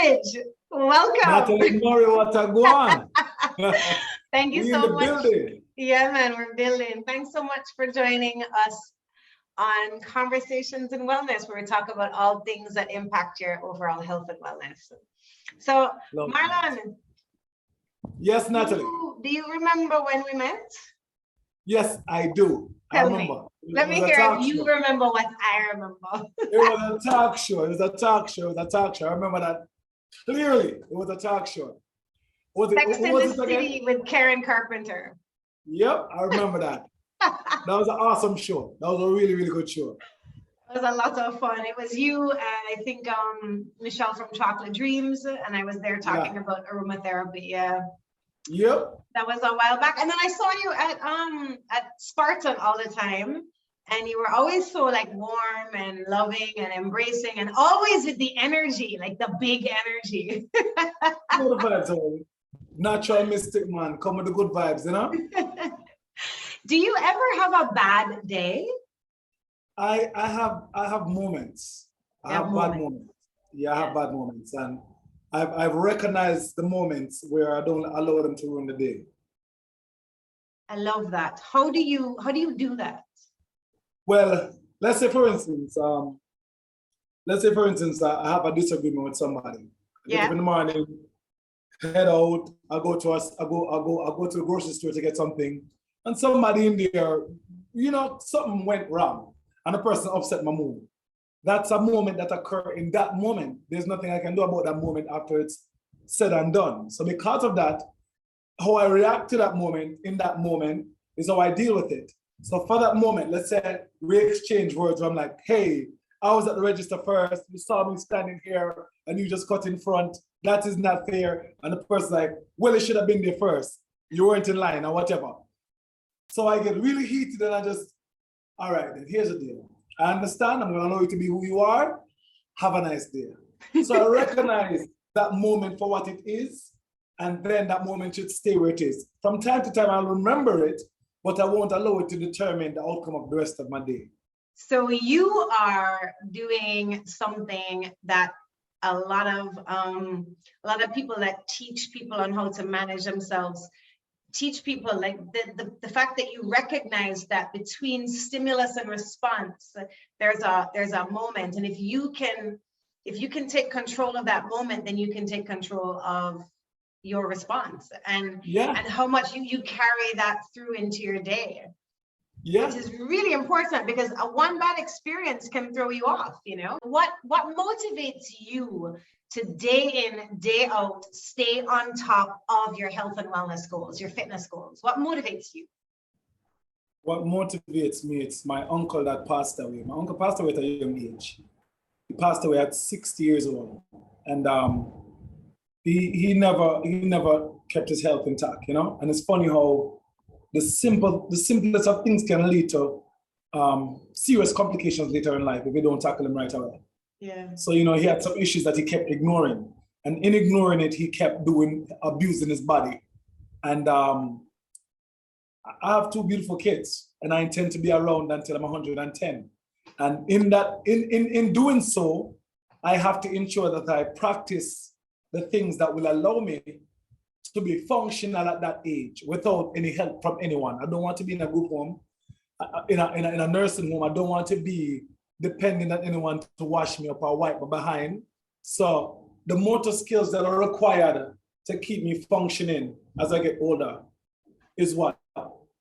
Birbridge. Welcome. Natalie Murray, what a go on. Thank you We so in the much. building. Yeah, man, we're building. Thanks so much for joining us on Conversations in Wellness, where we talk about all things that impact your overall health and wellness. So, Love Marlon. that. Yes, Natalie. Do you remember when we met? Yes, I do. Tell I remember. me. Let me hear if you remember what I remember. It was a talk show. It was a talk show. It was a talk show. I remember that clearly. It was a talk show. Sex in the City with Karen Carpenter. Yep, I remember that. That was an awesome show. That was a really, really good show. It was a lot of fun. It was you and I think Michelle from Chocolate Dreams, and I was there talking about aromatherapy. Yeah. Yep. That was a while back. And then I saw you at Spartan all the time. And you were always so like warm and loving and embracing and always with the energy, like the big energy. Good vibes, natural mystic man. Come with the good vibes, you know? Do you ever have a bad day? I have moments. I have bad moments. Yeah, I have bad moments. And I've recognized the moments where I don't allow them to ruin the day. I love that. How do you do that? Well, let's say for instance, I have a disagreement with somebody. I get up in the morning, head out, I go to the grocery store to get something, and somebody in there, something went wrong, and the person upset my mood. That's a moment that occurred in that moment. There's nothing I can do about that moment after it's said and done. So because of that, how I react to that moment in that moment is how I deal with it. So for that moment, let's say we exchange words where I'm like, hey, I was at the register first, you saw me standing here and you just cut in front. That is not fair. And the person's like, well, it should have been there first. You weren't in line or whatever. So I get really heated and I just, all right, then here's the deal. I understand, I'm gonna allow you to be who you are. Have a nice day. So I recognize that moment for what it is, and then that moment should stay where it is. From time to time, I'll remember it, but I won't allow it to determine the outcome of the rest of my day. So you are doing something that a lot of people that teach people on how to manage themselves teach people, like the fact that you recognize that between stimulus and response, there's a moment, and if you can take control of that moment, then you can take control of your response and how much you carry that through into your day. Yeah, which is really important because a one bad experience can throw you off. What motivates you to day in, day out, stay on top of your health and wellness goals, your fitness goals? What motivates you? What motivates me, it's my uncle that passed away. My uncle passed away at a young age. He passed away at 60 years old. And he never kept his health intact, And it's funny how the simplest of things can lead to serious complications later in life if we don't tackle them right away. Yeah. So, he had some issues that he kept ignoring. And in ignoring it, he kept abusing his body. And I have two beautiful kids, and I intend to be around until I'm 110. And in doing so, I have to ensure that I practice the things that will allow me to be functional at that age without any help from anyone. I don't want to be in a group home, in a nursing home. I don't want to be depending on anyone to wash me up or wipe me behind. So the motor skills that are required to keep me functioning as I get older is what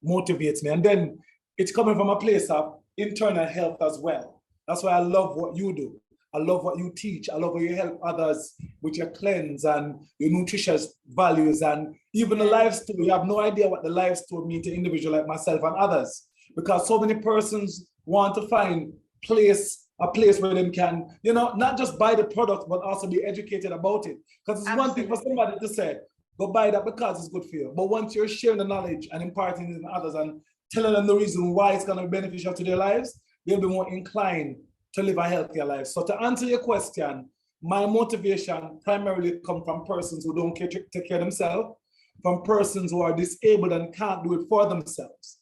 motivates me. And then it's coming from a place of internal health as well. That's why I love what you do. I love what you teach. I love how you help others with your cleanse and your nutritious values and even the life story. You have no idea what the life story means to individuals like myself and others, because so many persons want to find a place where they can, not just buy the product, but also be educated about it. Because it's one thing for somebody to say, go buy that because it's good for you. But once you're sharing the knowledge and imparting it to others and telling them the reason why it's going to be beneficial to their lives, they'll be more inclined to live a healthier life. So to answer your question, my motivation primarily comes from persons who don't take care of themselves, from persons who are disabled and can't do it for themselves.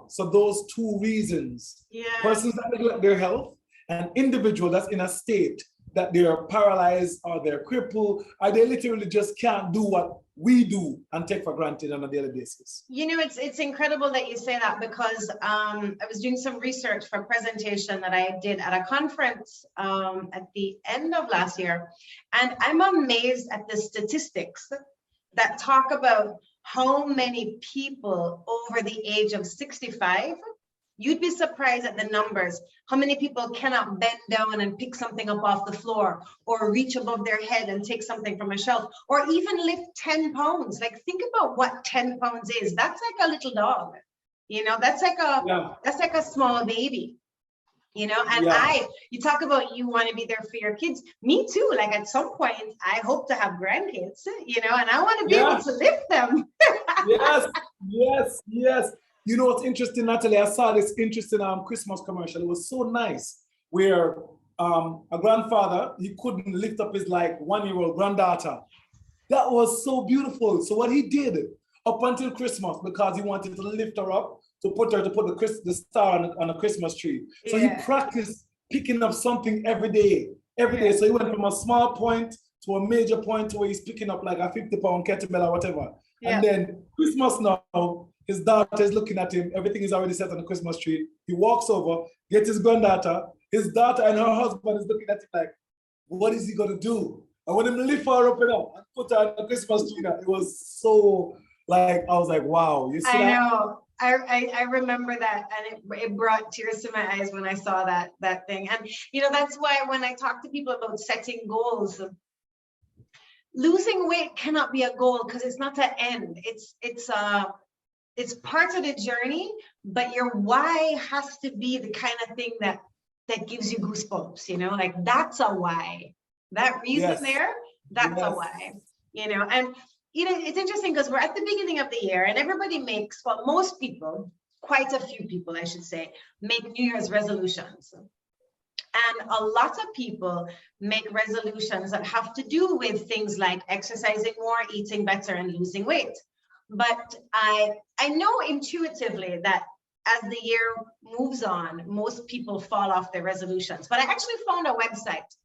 So those two reasons, persons that neglect their health, and individual that's in a state that they're paralyzed or they're crippled, or they literally just can't do what we do and take for granted on a daily basis. You know, it's incredible that you say that, because I was doing some research for a presentation that I did at a conference at the end of last year. And I'm amazed at the statistics that talk about how many people over the age of 65, you'd be surprised at the numbers, how many people cannot bend down and pick something up off the floor, or reach above their head and take something from a shelf, or even lift 10 pounds. Like, think about what 10 pounds is. That's like a little dog, you know, that's like a small baby, you know. And you talk about you want to be there for your kids. Me too. Like, at some point, I hope to have grandkids, you know, and I want to be able to lift them. Yes. You know what's interesting, Natalie? I saw this interesting Christmas commercial. It was so nice, where a grandfather, he couldn't lift up his like 1-year-old granddaughter. That was so beautiful. So what he did up until Christmas, because he wanted to lift her up, to put the star on a Christmas tree. So he practiced picking up something every day. So he went from a small point to a major point to where he's picking up like a 50-pound kettlebell or whatever. And then Christmas now, his daughter is looking at him. Everything is already set on the Christmas tree. He walks over, gets his granddaughter. His daughter and her husband is looking at him like, what is he going to do? I want him to lift her up and put her on the Christmas tree. It was so, like, I was like, wow. You see that? I know. I remember that, and it brought tears to my eyes when I saw that thing. And, you know, that's why when I talk to people about setting goals, losing weight cannot be a goal, because it's not the end. It's part of the journey, but your why has to be the kind of thing that gives you goosebumps, you know, like that's a why. That reason that's a why, you know. And, you know, it's interesting because we're at the beginning of the year and everybody makes, well, most people, quite a few people, I should say, make New Year's resolutions. And a lot of people make resolutions that have to do with things like exercising more, eating better, and losing weight. But I know intuitively that as the year moves on, most people fall off their resolutions. But I actually found a website,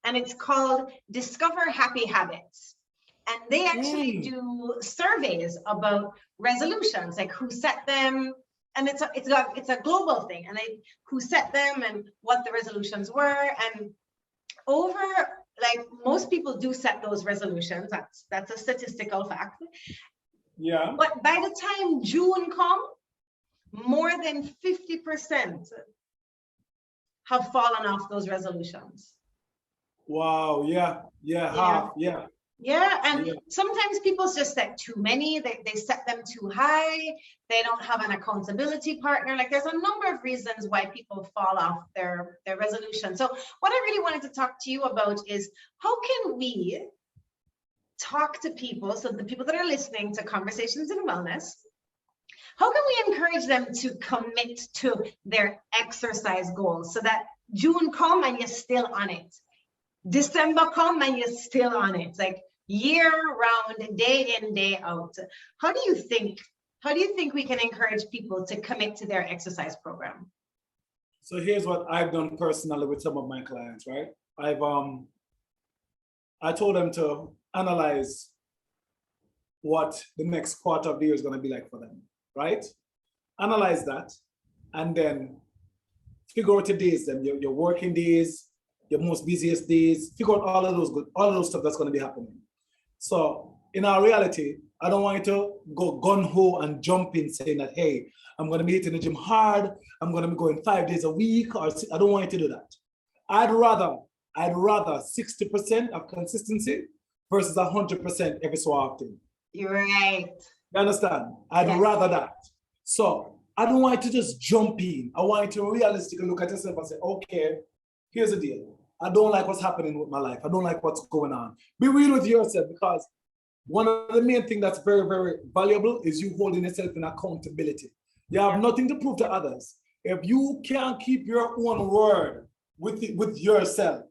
and it's called Discover Happy Habits. And they actually do surveys about resolutions, like who set them. And it's a global thing, and who set them and what the resolutions were. And over, like, most people do set those resolutions. That's a statistical fact. Yeah. But by the time June comes, more than 50% have fallen off those resolutions. Wow. Yeah. And sometimes people just set too many. They set them too high. They don't have an accountability partner. Like, there's a number of reasons why people fall off their resolution. So what I really wanted to talk to you about is, how can we talk to people, so the people that are listening to Conversations in Wellness, how can we encourage them to commit to their exercise goals, so that June come and you're still on it, December come and you're still on it, like year round, day in, day out? How do you think we can encourage people to commit to their exercise program? So here's what I've done personally with some of my clients, right? I told them to analyze what the next quarter of the year is going to be like for them, right? Analyze that, and then figure out your days, then your working days, your most busiest days. Figure out all of those stuff that's going to be happening. So in our reality, I don't want you to go gun-ho and jump in saying that, hey, I'm going to be hitting the gym hard, I'm going to be going 5 days a week, or I don't want you to do that. I'd rather 60% of consistency versus 100% every so often. You're right. You understand? I'd rather that. So I don't want you to just jump in. I want you to realistically look at yourself and say, okay, here's the deal. I don't like what's happening with my life. I don't like what's going on. Be real with yourself, because one of the main things that's very, very valuable is you holding yourself in accountability. You have nothing to prove to others. If you can't keep your own word with yourself,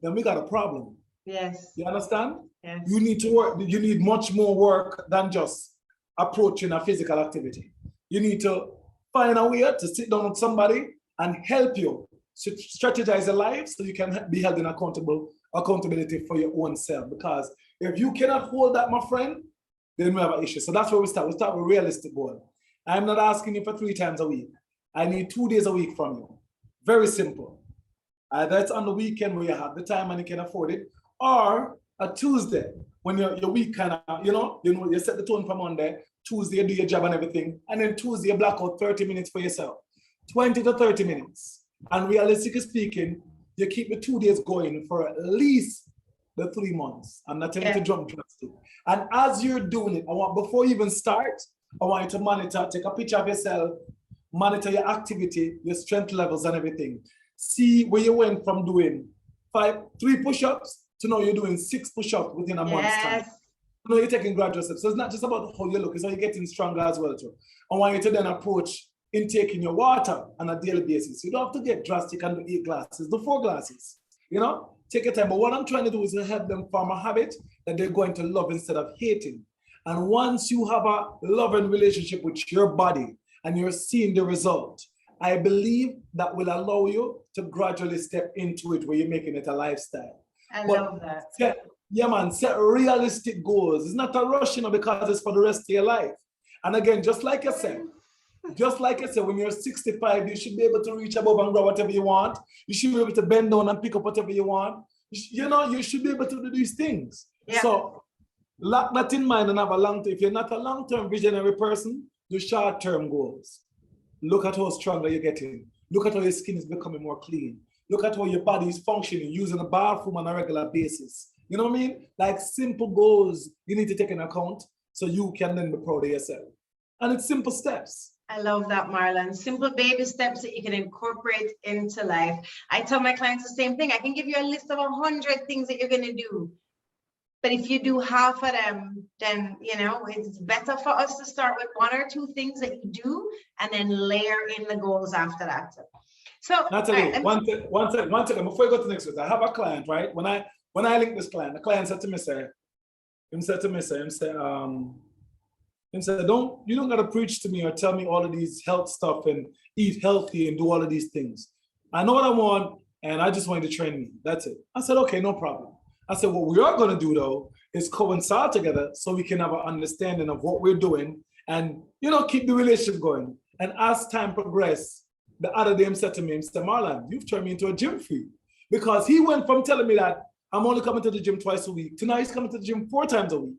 then we got a problem. Yes. You understand? Yes. You need to work. You need much more work than just approaching a physical activity. You need to find a way to sit down with somebody and help you strategize your life so you can be held in accountability for your own self. Because if you cannot hold that, my friend, then we have an issue. So that's where we start. We start with realistic goal. I'm not asking you for 3 times a week. I need 2 days a week from you. Very simple. Either it's on the weekend where you have the time and you can afford it, or a Tuesday when your week kind of, you set the tone for Monday, Tuesday you do your job and everything, and then Tuesday you block out 30 minutes for yourself. 20 to 30 minutes. And realistically speaking, you keep the 2 days going for at least the 3 months. I'm not telling you to jump drastic. And as you're doing it, before you even start, I want you to monitor, take a picture of yourself, monitor your activity, your strength levels and everything. See where you went from doing 3 push-ups to now you're doing 6 push-ups within a month's time. You know, you're taking gradual steps. So it's not just about how you look, it's how you're getting stronger as well too. I want you to then approach intaking your water on a daily basis. You don't have to get drastic and do 8 glasses, do 4 glasses, take your time. But what I'm trying to do is to help them form a habit that they're going to love instead of hating. And once you have a loving relationship with your body and you're seeing the result, I believe that will allow you to gradually step into it where you're making it a lifestyle. I love that. Set realistic goals. It's not a rush, because it's for the rest of your life. And again, just like I said, when you're 65, you should be able to reach above and grab whatever you want. You should be able to bend down and pick up whatever you want. You should be able to do these things. Yeah. So, lock that in mind and have a long-term. If you're not a long-term visionary person, do short-term goals. Look at how stronger you're getting. Look at how your skin is becoming more clean. Look at how your body is functioning, using a bathroom on a regular basis. You know what I mean? Like simple goals you need to take into account so you can then be proud of yourself. And it's simple steps. I love that, Marlon. Simple baby steps that you can incorporate into life. I tell my clients the same thing. I can give you a list of 100 things that you're going to do. But if you do half of them, then, it's better for us to start with 1 or 2 things that you do and then layer in the goals after that. So, Natalie, one second, before you go to the next one, I have a client, right? When I link this client, the client said to me, you don't gotta preach to me or tell me all of these health stuff and eat healthy and do all of these things. I know what I want and I just want you to train me. That's it. I said, okay, no problem. I said, what we are gonna do though is coincide together so we can have an understanding of what we're doing and, keep the relationship going. And as time progressed, the other day he said to me, Marlon, you've turned me into a gym freak. Because he went from telling me that I'm only coming to the gym twice a week to now he's coming to the gym 4 times a week.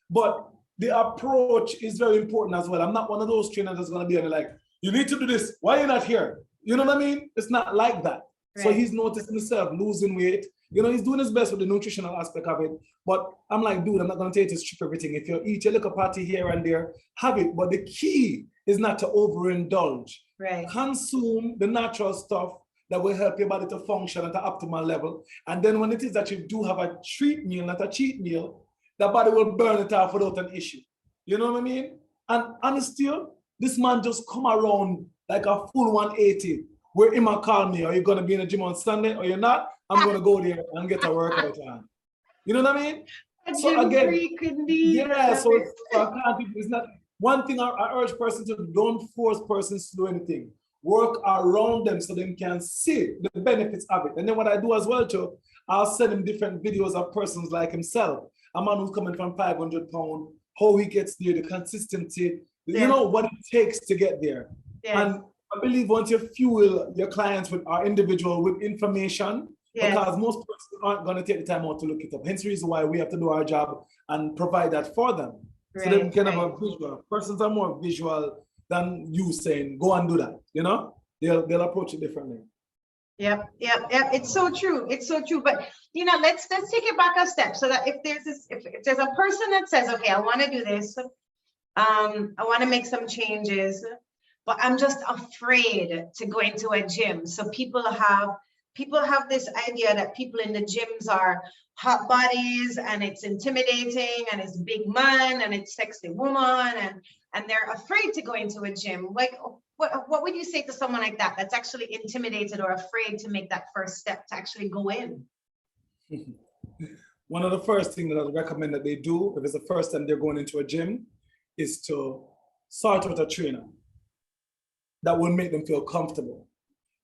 But the approach is very important as well. I'm not one of those trainers that's going to be like, you need to do this. Why are you not here? You know what I mean? It's not like that. Right. So he's noticing himself losing weight. He's doing his best with the nutritional aspect of it. But I'm like, dude, I'm not going to tell you to strip everything. If you eat your little party here and there, have it. But the key is not to overindulge. Right. Consume the natural stuff that will help your body to function at an optimal level. And then when it is that you do have a treat meal, not a cheat meal, the body will burn it off without an issue. You know what I mean? And honestly, this man just come around like a full 180. Where he might call me, are you going to be in the gym on Sunday or you're not? I'm going to go there and get a workout on. You know what I mean? So again, it's not one thing I urge persons to do, don't force persons to do anything. Work around them so they can see the benefits of it. And then what I do as well too, I'll send him different videos of persons like himself. A man who's coming from 500 pounds, how he gets there, the consistency, what it takes to get there. Yeah. And I believe once you fuel your clients with our individual with information, because most persons aren't going to take the time out to look it up. Hence the reason why we have to do our job and provide that for them. Right, so they can have a visual. Persons are more visual than you saying, go and do that. They'll approach it differently. Yep. It's so true. But let's take it back a step so that if there's a person that says, okay, I want to do this, I want to make some changes, but I'm just afraid to go into a gym. So people have this idea that people in the gyms are hot bodies and it's intimidating and it's big man and it's sexy woman and they're afraid to go into a gym. Like, what would you say to someone like that that's actually intimidated or afraid to make that first step to actually go in? One of the first things that I would recommend that they do, if it's the first time they're going into a gym, is to start with a trainer that will make them feel comfortable.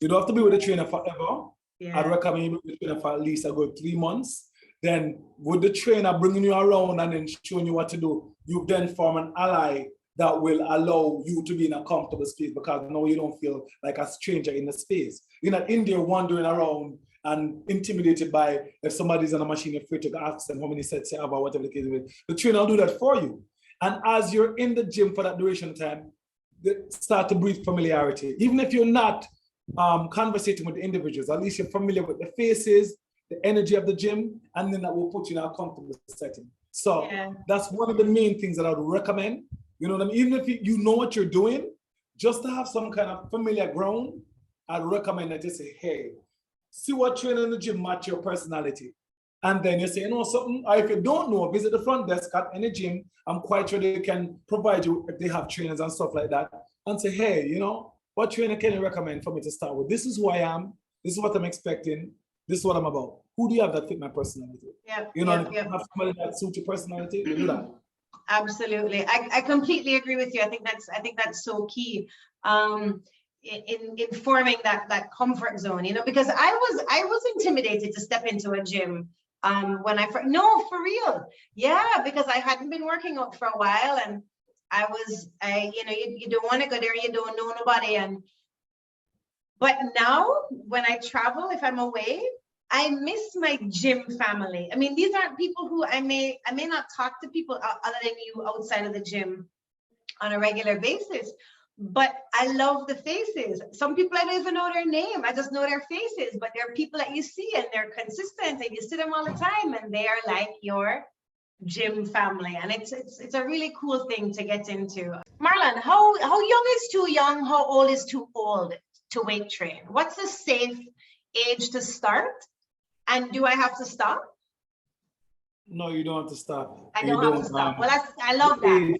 You don't have to be with the trainer forever. Yeah. I'd recommend you be with the trainer for at least a good 3 months. Then with the trainer bringing you around and then showing you what to do, you then form an ally that will allow you to be in a comfortable space, because now you don't feel like a stranger in the space. You're not in there wandering around and intimidated by if somebody's on a machine, you're afraid to ask them how many sets you have or whatever the case is. The trainer will do that for you. And as you're in the gym for that duration of time, start to breathe familiarity. Even if you're not conversating with the individuals, at least you're familiar with the faces, the energy of the gym, and then that will put you in a comfortable setting. So that's one of the main things that I would recommend. You know what I mean? Even if you know what you're doing, just to have some kind of familiar ground, I'd recommend that you say, hey, see what trainer in the gym match your personality. And then you say, you know something, or if you don't know, visit the front desk at any gym. I'm quite sure they can provide you if they have trainers and stuff like that. And say, hey, you know, what trainer can you recommend for me to start with? This is who I am. This is what I'm expecting. This is what I'm about. Who do you have that fit my personality? Yeah. You know, if you have somebody that suits your personality, you do that. Absolutely. I completely agree with you. I think that's so key. In forming that comfort zone, you know, because I was intimidated to step into a gym when no, for real. Yeah, because I hadn't been working out for a while, and you know, you don't want to go there, you don't know nobody. But now when I travel, if I'm away, I miss my gym family. I mean, these aren't people who I may not talk to people other than you outside of the gym on a regular basis. But I love the faces. Some people I don't even know their name. I just know their faces, but they're people that you see and they're consistent and you see them all the time and they are like your gym family. And it's a really cool thing to get into. Marlon, how young is too young? How old is too old to weight train? What's a safe age to start? And do I have to stop? No, you don't have to stop. I don't have to stop. Well, I love that.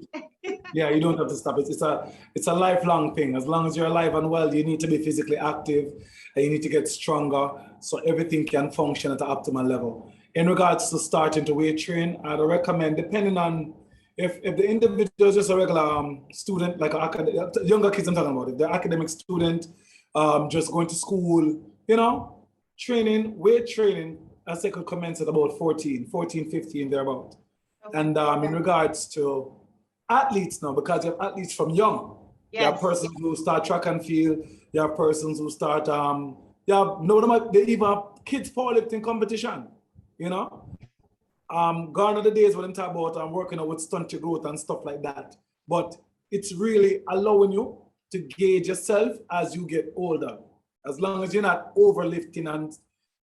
Yeah, you don't have to stop. It's a lifelong thing. As long as you're alive and well, you need to be physically active and you need to get stronger so everything can function at an optimal level. In regards to starting to weight train, I'd recommend, depending on if the individual is just a regular student, like younger kids I'm talking about, if they're academic student, just going to school, you know, weight training, I say could commence at about 14, 15, thereabout. Okay. And in regards to athletes now, because you have athletes from young. Yes. You have persons who start track and field, you have persons who start, they even have kids powerlifting competition, you know? Gone are the days when I'm talking about working out with stunt your growth and stuff like that. But it's really allowing you to gauge yourself as you get older. As long as you're not overlifting and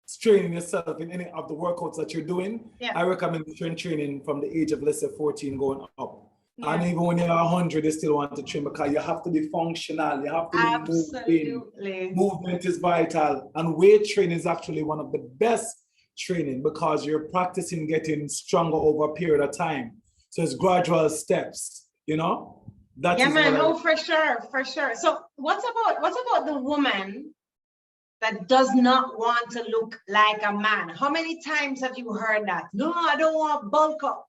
straining yourself in any of the workouts that you're doing, I recommend training from the age of, let's say, 14 going up. Yeah. And even when you're 100, you still want to train because you have to be functional. You have to be moving. Movement is vital. And weight training is actually one of the best training because you're practicing getting stronger over a period of time. So it's gradual steps, you know? For sure. So what's about the woman that does not want to look like a man? How many times have you heard that? No, I don't want bulk up.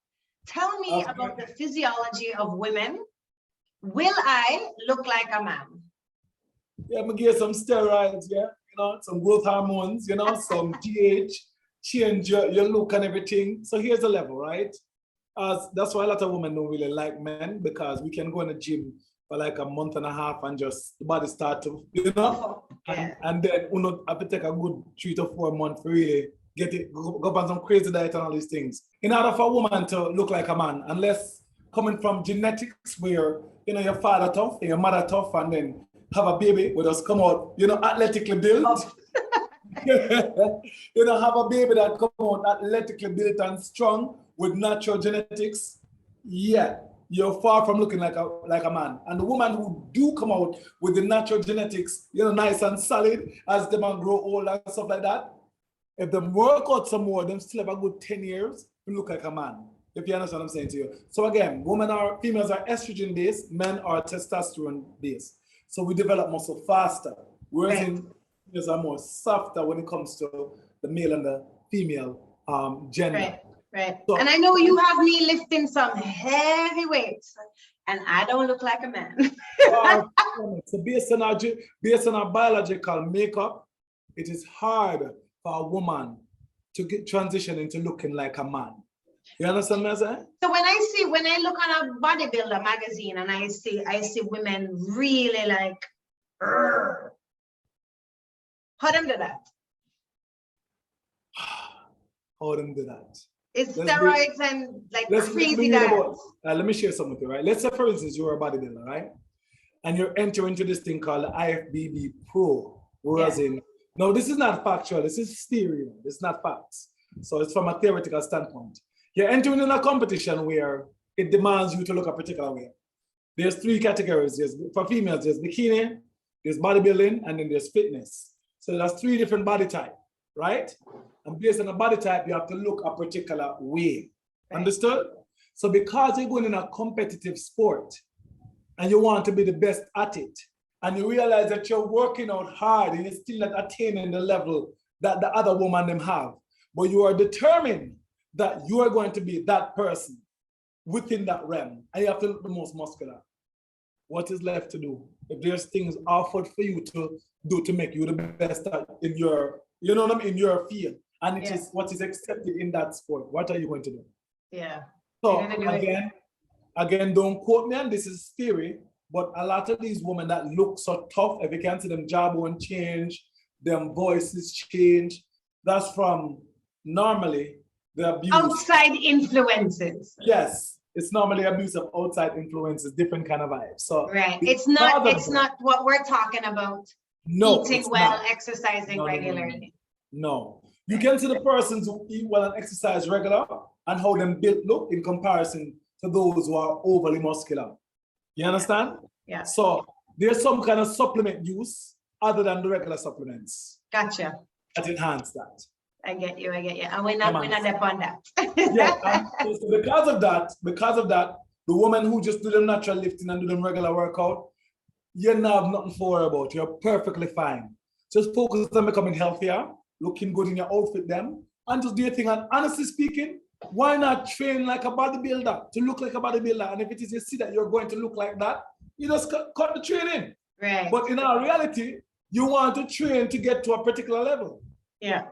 Tell me about the physiology of women. Will I look like a man? Yeah, I'm gonna get some steroids, you know, some growth hormones, you know, some GH, change your look and everything. So here's the level, right? That's why a lot of women don't really like men, because we can go in the gym for like a month and a half and just the body start to, you know, and then you have to take a good 3 to 4 months to really go on some crazy diet and all these things. In order for a woman to look like a man, unless coming from genetics where, you know, your father tough, your mother tough, and then have a baby with us come out, you know, athletically built. You know, have a baby that come out athletically built and strong with natural genetics. Yeah, you're far from looking like a man. And the woman who do come out with the natural genetics, you know, nice and solid as the man grow old and stuff like that, if they work out some more, them still have a good 10 years to look like a man. If you understand what I'm saying to you. So again, females are estrogen based, men are testosterone based. So we develop muscle faster. Whereas females are more softer when it comes to the male and the female gender. Right. So, and I know you have me lifting some heavy weights. and I don't look like a man. So based on our biological makeup, it is hard for a woman to transition into looking like a man. You understand what I'm saying? So when I look on a bodybuilder magazine and I see women really like, how them do that? How them do that? It's steroids and like crazy diets. Let me share something with you, right? Let's say, for instance, you're a bodybuilder, right? And you're entering into this thing called the IFBB Pro. Whereas now this is not factual, this is theory, this is not facts. So it's from a theoretical standpoint. You're entering in a competition where it demands you to look a particular way. There's 3 categories. For females, there's bikini, there's bodybuilding, and then there's fitness. So there's 3 different body types, right? And based on the body type, you have to look a particular way. Right. Understood? So because you're going in a competitive sport and you want to be the best at it, and you realize that you're working out hard and you're still not attaining the level that the other woman them have, but you are determined that you are going to be that person within that realm, and you have to look the most muscular. What is left to do? If there's things offered for you to do to make you the best in your, you know what I mean, in your field, and it is what is accepted in that sport, what are you going to do? Yeah. So again, don't quote me on this, is theory, but a lot of these women that look so tough, if you can see them jawbone change, them voices change, that's from normally the abuse. Outside influences. Yes, it's normally abuse of outside influences, different kind of vibes. So right, it's not what we're talking about. No, eating well, exercising regularly. No, you can see the persons who eat well and exercise regular and how them built look in comparison to those who are overly muscular. You understand? Yeah. So there's some kind of supplement use other than the regular supplements. Gotcha. That enhance that. I get you. And we're not up on that. So because of that, the woman who just do them natural lifting and do them regular workout, you don't have nothing to worry about. You're perfectly fine. Just focus on becoming healthier, looking good in your outfit then, and just do your thing. And honestly speaking, why not train like a bodybuilder, to look like a bodybuilder? And if it is you see that you're going to look like that, you just cut the training. Right. But in our reality, you want to train to get to a particular level. Yeah.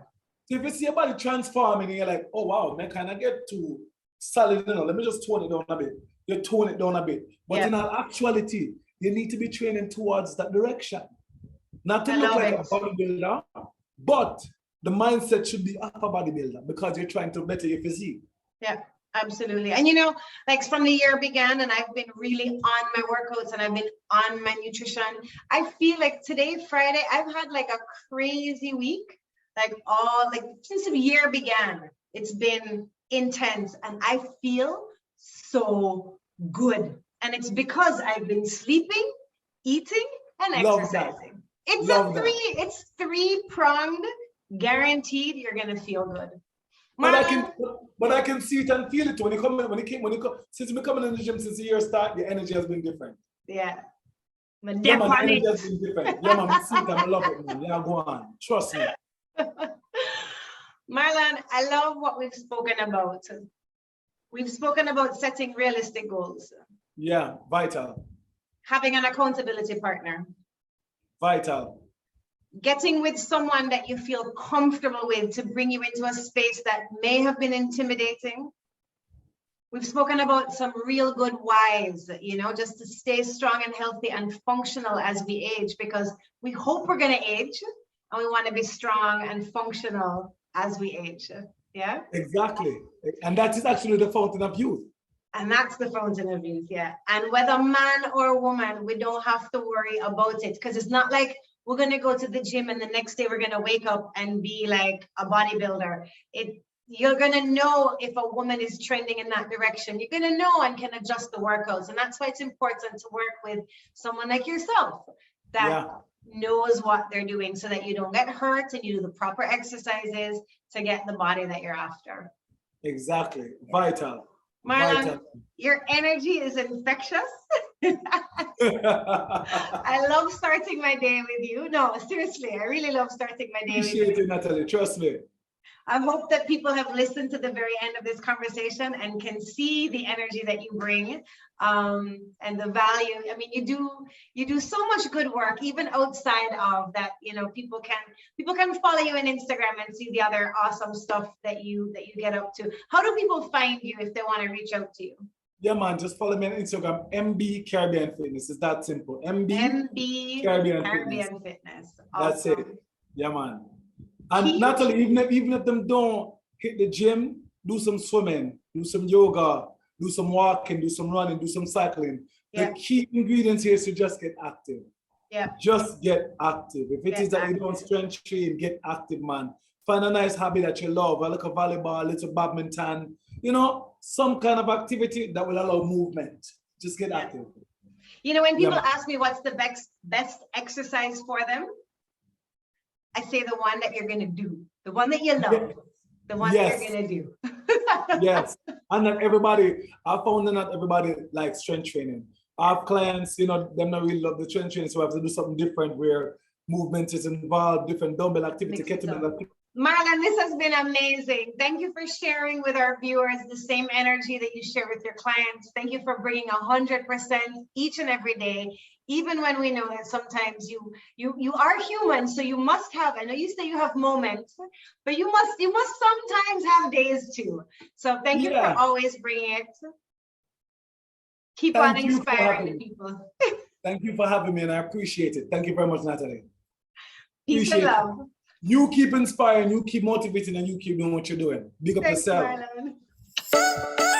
So if you see your body transforming and you're like, oh wow, man, can I get too solid? You know, let me just tone it down a bit. You tone it down a bit. But in our actuality, you need to be training towards that direction. Not to look like a bodybuilder, but the mindset should be of a bodybuilder because you're trying to better your physique. Yeah, absolutely. And you know, like from the year began and I've been really on my workouts and I've been on my nutrition. I feel like today, Friday, I've had like a crazy week. Like since the year began, it's been intense and I feel so good. And it's because I've been sleeping, eating, and exercising. It's 3-pronged, guaranteed you're gonna feel good. Marlon, but I can see it and feel it when you come since we're coming in the gym since the year start, the energy has been different. Yeah. The energy has been different. Yeah, man, I see it, I love it, man. Yeah, go on. Trust me. Marlon, I love what we've spoken about. We've spoken about setting realistic goals. Yeah, vital. Having an accountability partner. Vital. Getting with someone that you feel comfortable with to bring you into a space that may have been intimidating. We've spoken about some real good whys, you know, just to stay strong and healthy and functional as we age, because we hope we're going to age and we want to be strong and functional as we age. Yeah. Exactly. And that is actually the fountain of youth. And that's the fountain of youth. Yeah. And whether man or woman, we don't have to worry about it, because it's not like we're going to go to the gym and the next day we're going to wake up and be like a bodybuilder. You're going to know if a woman is trending in that direction. You're going to know and can adjust the workouts. And that's why it's important to work with someone like yourself that knows what they're doing so that you don't get hurt and you do the proper exercises to get the body that you're after. Exactly. Vital. Marlon, your energy is infectious. I love starting my day with you. No, seriously, I really love starting my day with you. Appreciate it, Natalie. Trust me. I hope that people have listened to the very end of this conversation and can see the energy that you bring, and the value. I mean, you do so much good work, even outside of that. You know, people can follow you on Instagram and see the other awesome stuff that you get up to. How do people find you if they want to reach out to you? Yeah, man, just follow me on Instagram, MB Caribbean Fitness. It's that simple. MB Caribbean Fitness. That's Awesome. it. Yeah, man. And not only, even if them don't hit the gym, do some swimming, do some yoga, do some walking, do some running, do some cycling. Yeah. The key ingredients here is to just get active. Yeah. Just get active. If it is that you don't strength train, get active, man. Find a nice hobby that you love, a little volleyball, a little badminton, you know, some kind of activity that will allow movement. Just get active. You know, when people ask me what's the best exercise for them, I say the one that you're going to do, the one that you love, the one that you're going to do. Yes. And not everybody, I found that not everybody likes strength training. I have clients, you know, them not really love the strength training, so I have to do something different where movement is involved, different dumbbell activity, kettlebell activity. Marlon, this has been amazing. Thank you for sharing with our viewers the same energy that you share with your clients. Thank you for bringing 100% each and every day, even when we know that sometimes you are human, so you must have, I know you say you have moments, but you must sometimes have days too. So thank you for always bringing it. Keep on inspiring people. Thank you for having me, and I appreciate it. Thank you very much, Natalie. Peace and love. You keep inspiring, you keep motivating, and you keep doing what you're doing. Big up yourself. Marlon.